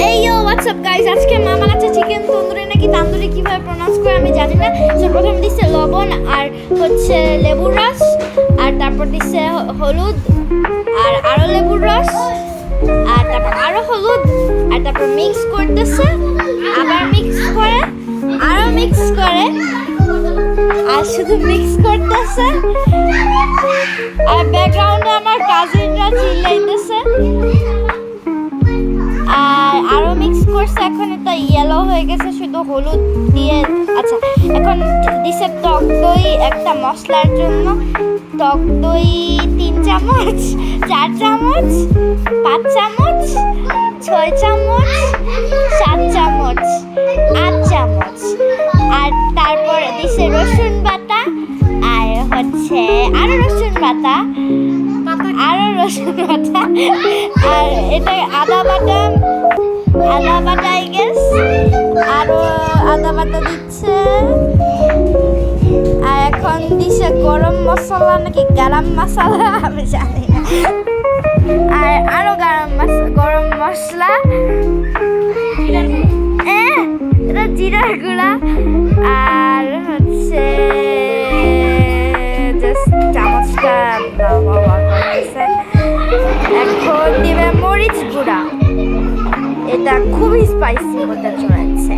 এই ইয়ো WhatsApp guys, আজকে মা বানাচ্ছে চিকেন তন্দুরি। নাকি তান্দুরি কিভাবে প্রনাউন্স করে আমি জানি না। সো প্রথমে দিচ্ছে লবণ আর হচ্ছে লেবুর রস, আর তারপর দিচ্ছে হলুদ আর আরো লেবুর রস, আর তারপর আরো হলুদ, আর তারপর মিক্স করতেছে, আবার মিক্স করে, আরো মিক্স করে, আর শুধু মিক্স করতেছে। আর ব্যাকগ্রাউন্ডে আমার কাজিনরা চিল্লাইতেছে। আর আরো মিক্স করছে, এখন এটা ইয়েলো হয়ে গেছে শুধু হলুদ দিয়ে। আচ্ছা, এখন দিছে টক দই একটা মশলার জন্য। টক দই 3 চামচ, 4 চামচ, 5 চামচ, 6 চামচ, 7 চামচ, 8 চামচ। আর তারপর দিছে রসুন বাটা, আর হচ্ছে আরো রসুন বাটা, আরো রসুন বাটা, আর এটা আদা বাটা, আদা বাটা আই গেস, আরো আদা বাটা দিচ্ছে। আর এখন দিছে গরম মশলা নাকি গরম মশলা আমি জানি না। আর আরো গরম মশলা, এটা জিরার গুঁড়া। আর হচ্ছে চামচটা এখন দিবে মরিচ গুঁড়া। এটা খুবই স্পাইসি হতে চলেছে,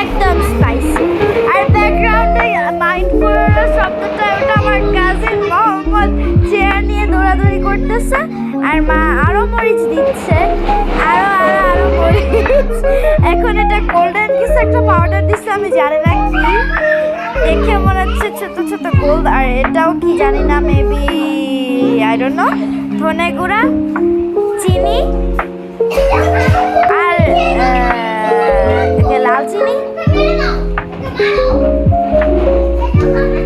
একদম স্পাইসি। আর ব্যাকগ্রাউন্ডে মাইন্ডফুল শব্দটা, ওটা আমার কাজিন মোহাম্মদ চেয়ার নিয়ে দৌড়াদৌড়ি করতেছে। আর মা আরো মরিচ দিচ্ছে, আরো আরো আরো মরিচ। এখন এটা গোল্ডেন কিছু একটা পাউডার দিচ্ছে, আমি জানি না কি, দেখে মনে হচ্ছে ছোট ছোট গোল্ড। আর এটাও কি জানি না, মেবি আই ডোন্ট নো। ধনে গুঁড়া, চিনি, আর লাল চিনি,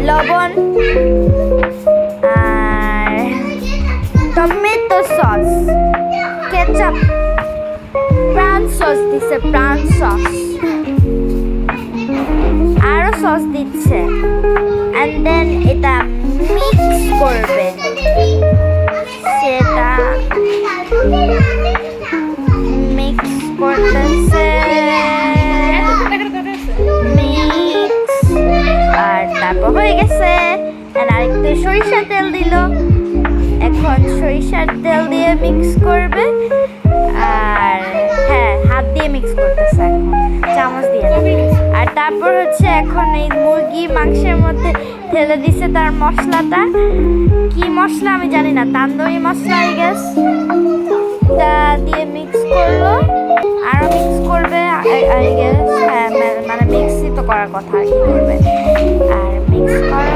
লবণ, আর টমেটো সস, কেচাপ, প্রাণ সস দিচ্ছে, প্রাণ সস, আরো সস দিচ্ছে। অ্যান্ড দেন এটা মিক্স করবে, সেটা মিক্স করতেছে, মিক্স। আর তারপর হয়ে গেছে। আর একটু সরিষার তেল দিল, এখন সরিষার তেল দিয়ে মিক্স করবে। আর হ্যাঁ, হাত দিয়ে মিক্স করতেছে এখন, চামচ দিয়ে। আর তারপর হচ্ছে এখন এই মুরগি মাংসের মধ্যে ঢেলে দিছে তার মশলাটা। কি মশলা আমি জানি না, তান্দুরি মশলা আই গেস। তা দিয়ে মিক্স করলো, আরো মিক্স করবে আই গেস। হ্যাঁ, মানে মিক্সই তো করার কথা, আর কি করবে। আর মিক্স করো।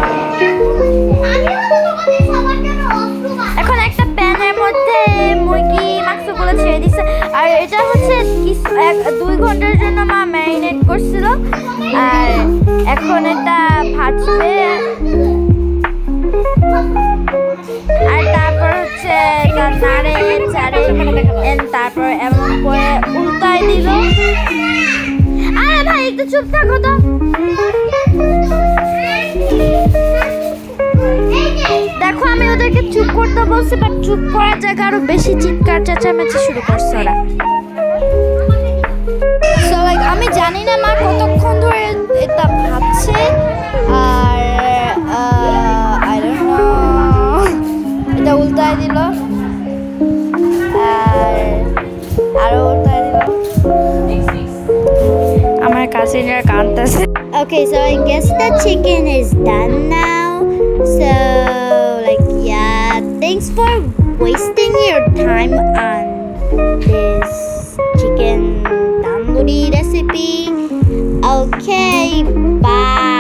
এখন একটা প্যানের মধ্যে মুরগি মাংসগুলো ছেড়ে দিচ্ছে। আর এটা হচ্ছে 2 ঘন্টার জন্য মা ম্যারিনেট করছিল। আর এখন এটা ভাজবে। আর তারপর হচ্ছে নাড়ে চাড়ে, তারপর এমন করে উল্টাই দিল। আরে ভাই একটু চুপ থাকো তো। দেখো, আমি ওদেরকে চুপ করতে বলছি, বাট চুপ করার জায়গায় আরো বেশি চিৎকার চেঁচামেচি শুরু করছে ওরা। সো লাইক আমি জানি না মা কতক্ষণ ধরে এটা ভাবছে। আর আই ডোন্ট নো, এটা উল্টায় দিল, আর আরো উল্টায় দিল। আমার কাজিনরা কাঁদতেছে। Okay, so I guess the chicken is done now. So like yeah, thanks for wasting your time on this chicken tandoori recipe. Okay, bye.